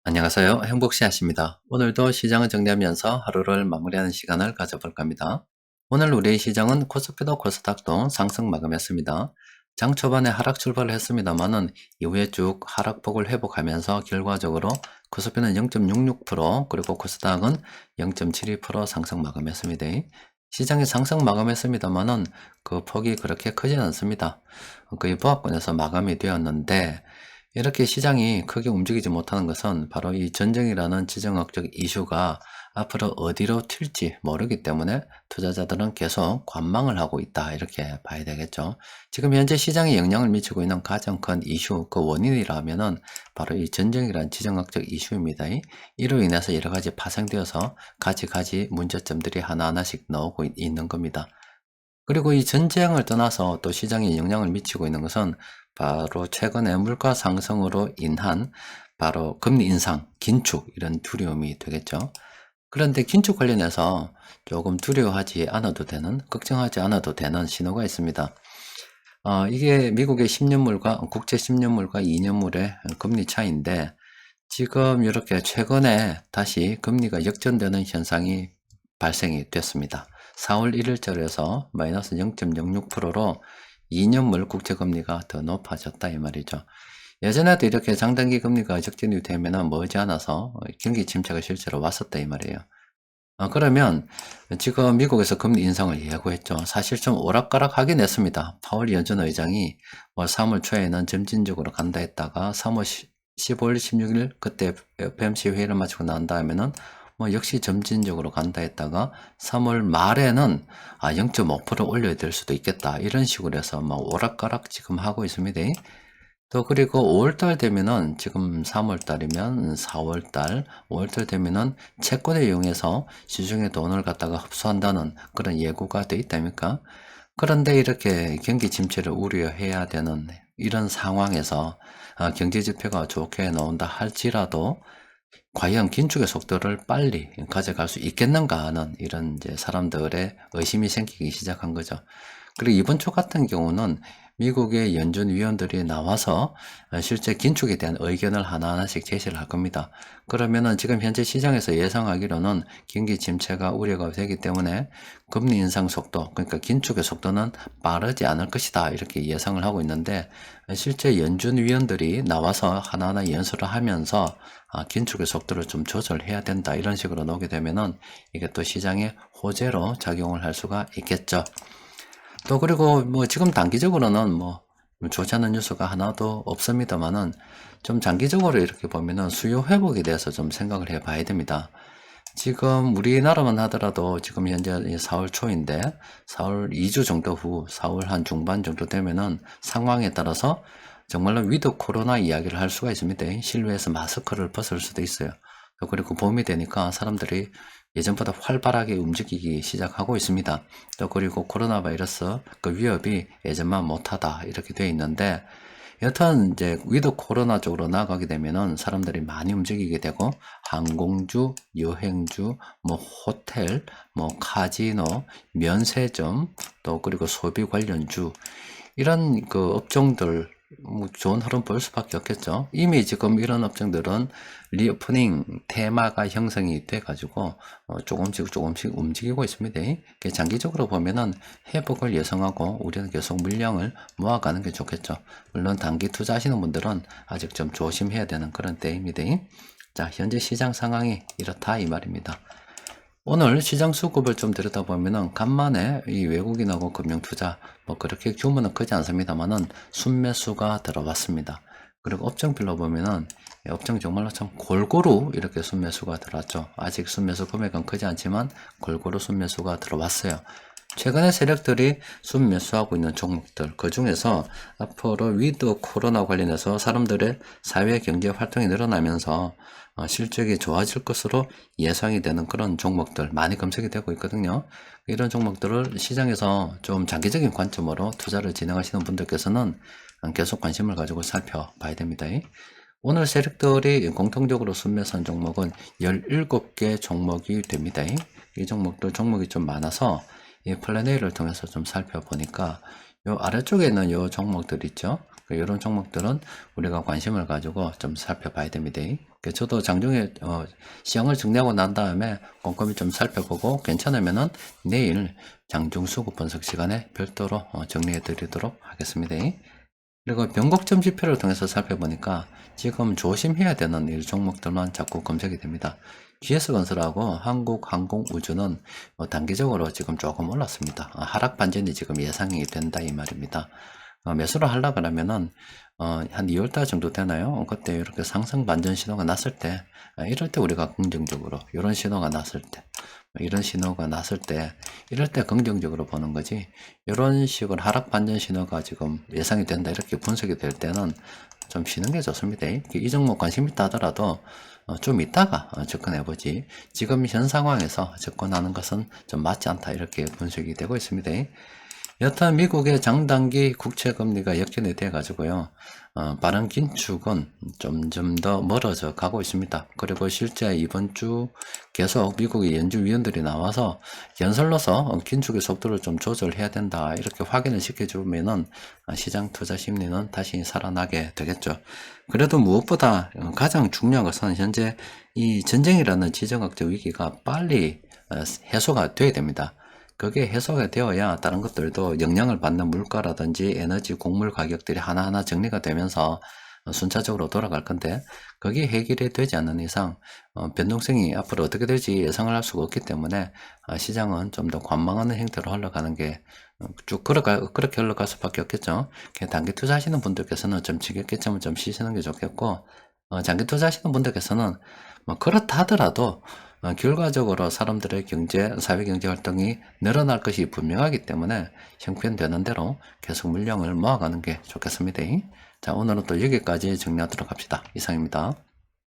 안녕하세요. 행복씨앗입니다. 오늘도 시장을 정리하면서 하루를 마무리하는 시간을 가져볼까 합니다. 오늘 우리 시장은 코스피도 코스닥도 상승 마감했습니다. 장 초반에 하락 출발을 했습니다만은 이후에 쭉 하락폭을 회복하면서 결과적으로 코스피는 0.66% 그리고 코스닥은 0.72% 상승 마감했습니다. 시장이 상승 마감했습니다만은 그 폭이 그렇게 크진 않습니다. 거의 보합권에서 마감이 되었는데 이렇게 시장이 크게 움직이지 못하는 것은 바로 이 전쟁이라는 지정학적 이슈가 앞으로 어디로 튈지 모르기 때문에 투자자들은 계속 관망을 하고 있다 이렇게 봐야 되겠죠. 지금 현재 시장에 영향을 미치고 있는 가장 큰 이슈 그 원인이라면은 바로 이 전쟁이라는 지정학적 이슈입니다. 이로 인해서 여러 가지 파생되어서 가지 문제점들이 하나하나씩 나오고 있는 겁니다. 그리고 이 전쟁을 떠나서 또 시장에 영향을 미치고 있는 것은 바로 최근에 물가 상승으로 인한 바로 금리 인상, 긴축 이런 두려움이 되겠죠. 그런데 긴축 관련해서 조금 두려워하지 않아도 되는, 걱정하지 않아도 되는 신호가 있습니다. 이게 미국의 10년물과 국제 10년물과 2년물의 금리 차이인데 지금 이렇게 최근에 다시 금리가 역전되는 현상이 발생이 됐습니다. 4월 1일자리에서 마이너스 0.06%로 2년물 국채금리가 더 높아졌다 이 말이죠. 예전에도 이렇게 장단기 금리가 역전이 되면 머지않아서 경기 침체가 실제로 왔었다 이 말이에요. 그러면 지금 미국에서 금리 인상을 예고했죠. 사실 좀 오락가락 하긴 했습니다. 파월 연준 의장이 3월 초에는 점진적으로 간다 했다가 3월 15일, 16일 그때 FOMC 회의를 마치고 난 다음에는 역시 점진적으로 간다 했다가 3월 말에는 0.5% 올려야 될 수도 있겠다 이런 식으로 해서 오락가락 지금 하고 있습니다. 또 그리고 5월달 되면은 지금 3월달이면 4월달, 5월달 되면은 채권을 이용해서 시중의 돈을 갖다가 흡수한다는 그런 예고가 돼 있다니까. 그런데 이렇게 경기 침체를 우려해야 되는 이런 상황에서 경제 지표가 좋게 나온다 할지라도 과연 긴축의 속도를 빨리 가져갈 수 있겠는가 하는 이런 이제 사람들의 의심이 생기기 시작한 거죠. 그리고 이번 주 같은 경우는 미국의 연준 위원들이 나와서 실제 긴축에 대한 의견을 하나하나씩 제시를 할 겁니다. 그러면은 지금 현재 시장에서 예상하기로는 경기 침체가 우려가 되기 때문에 금리 인상 속도, 그러니까 긴축의 속도는 빠르지 않을 것이다. 이렇게 예상을 하고 있는데 실제 연준 위원들이 나와서 하나하나 연설을 하면서 긴축의 속도를 좀 조절해야 된다. 이런 식으로 나오게 되면은 이게 또 시장의 호재로 작용을 할 수가 있겠죠. 또 그리고 지금 단기적으로는 좋지 않은 뉴스가 하나도 없습니다만은 좀 장기적으로 이렇게 보면은 수요 회복에 대해서 좀 생각을 해 봐야 됩니다. 지금 우리나라만 하더라도 지금 현재 4월 초인데 4월 2주 정도 후 4월 한 중반 정도 되면은 상황에 따라서 정말로 위드 코로나 이야기를 할 수가 있습니다. 실외에서 마스크를 벗을 수도 있어요. 또 그리고 봄이 되니까 사람들이 예전보다 활발하게 움직이기 시작하고 있습니다. 또 그리고 코로나 바이러스 그 위협이 예전만 못하다 이렇게 되어 있는데 여튼 이제 위드 코로나 쪽으로 나가게 되면은 사람들이 많이 움직이게 되고 항공주, 여행주, 호텔, 카지노, 면세점, 또 그리고 소비 관련주 이런 그 업종들 좋은 흐름 볼 수밖에 없겠죠. 이미 지금 이런 업종들은 리오프닝 테마가 형성이 돼 가지고 조금씩 움직이고 있습니다. 장기적으로 보면은 회복을 예상하고 우리는 계속 물량을 모아가는 게 좋겠죠. 물론 단기 투자하시는 분들은 아직 좀 조심해야 되는 그런 때입니다. 자, 현재 시장 상황이 이렇다 이 말입니다. 오늘 시장 수급을 좀 들여다보면은 간만에 이 외국인하고 금융투자 그렇게 규모는 크지 않습니다만은 순매수가 들어왔습니다. 그리고 업종별로 보면은 업종 정말로 참 골고루 이렇게 순매수가 들어왔죠. 아직 순매수 금액은 크지 않지만 골고루 순매수가 들어왔어요. 최근에 세력들이 순매수하고 있는 종목들 그 중에서 앞으로 위드 코로나 관련해서 사람들의 사회 경제 활동이 늘어나면서 실적이 좋아질 것으로 예상이 되는 그런 종목들 많이 검색이 되고 있거든요. 이런 종목들을 시장에서 좀 장기적인 관점으로 투자를 진행하시는 분들께서는 계속 관심을 가지고 살펴봐야 됩니다. 오늘 세력들이 공통적으로 순매수한 종목은 17개 종목이 됩니다. 이 종목들 종목이 좀 많아서 이 플래너를 통해서 좀 살펴보니까 요 아래쪽에 있는 요 종목들 있죠. 이런 종목들은 우리가 관심을 가지고 좀 살펴봐야 됩니다. 저도 장중에 시장을 정리하고 난 다음에 꼼꼼히 좀 살펴보고 괜찮으면은 내일 장중 수급 분석 시간에 별도로 정리해 드리도록 하겠습니다. 그리고 변곡점 지표를 통해서 살펴보니까 지금 조심해야 되는 일 종목들만 자꾸 검색이 됩니다. GS건설하고 한국항공우주는 단기적으로 지금 조금 올랐습니다. 하락 반전이 지금 예상이 된다 이 말입니다. 매수를 하려고 하면은 한 2월달 정도 되나요? 그때 이렇게 상승 반전 신호가 났을 때 이럴 때 우리가 긍정적으로 이런 신호가 났을 때 이런 신호가 났을 때 이럴 때 긍정적으로 보는 거지, 이런 식으로 하락 반전 신호가 지금 예상이 된다 이렇게 분석이 될 때는 좀 쉬는 게 좋습니다. 이 종목 관심 있다 하더라도 좀 이따가 접근해보지, 지금 현 상황에서 접근하는 것은 좀 맞지 않다 이렇게 분석이 되고 있습니다. 여튼 미국의 장단기 국채금리가 역전이 돼 가지고요, 빠른 긴축은 점점 더 멀어져 가고 있습니다. 그리고 실제 이번 주 계속 미국의 연준위원들이 나와서 연설로서 긴축의 속도를 좀 조절해야 된다 이렇게 확인을 시켜주면은 시장 투자 심리는 다시 살아나게 되겠죠. 그래도 무엇보다 가장 중요한 것은 현재 이 전쟁이라는 지정학적 위기가 빨리 해소가 돼야 됩니다. 그게 해소가 되어야 다른 것들도 영향을 받는 물가라든지 에너지 곡물 가격들이 하나하나 정리가 되면서 순차적으로 돌아갈 건데, 그게 해결이 되지 않는 이상 변동성이 앞으로 어떻게 될지 예상을 할 수가 없기 때문에 시장은 좀 더 관망하는 형태로 흘러가는 게 쭉 그렇게 흘러갈 수밖에 없겠죠. 단기 투자하시는 분들께서는 좀 지겹겠지만 좀 쉬시는 게 좋겠고, 장기 투자하시는 분들께서는 뭐 그렇다 하더라도 결과적으로 사람들의 경제, 사회경제 활동이 늘어날 것이 분명하기 때문에 형편되는 대로 계속 물량을 모아가는 게 좋겠습니다. 자, 오늘은 또 여기까지 정리하도록 합시다. 이상입니다.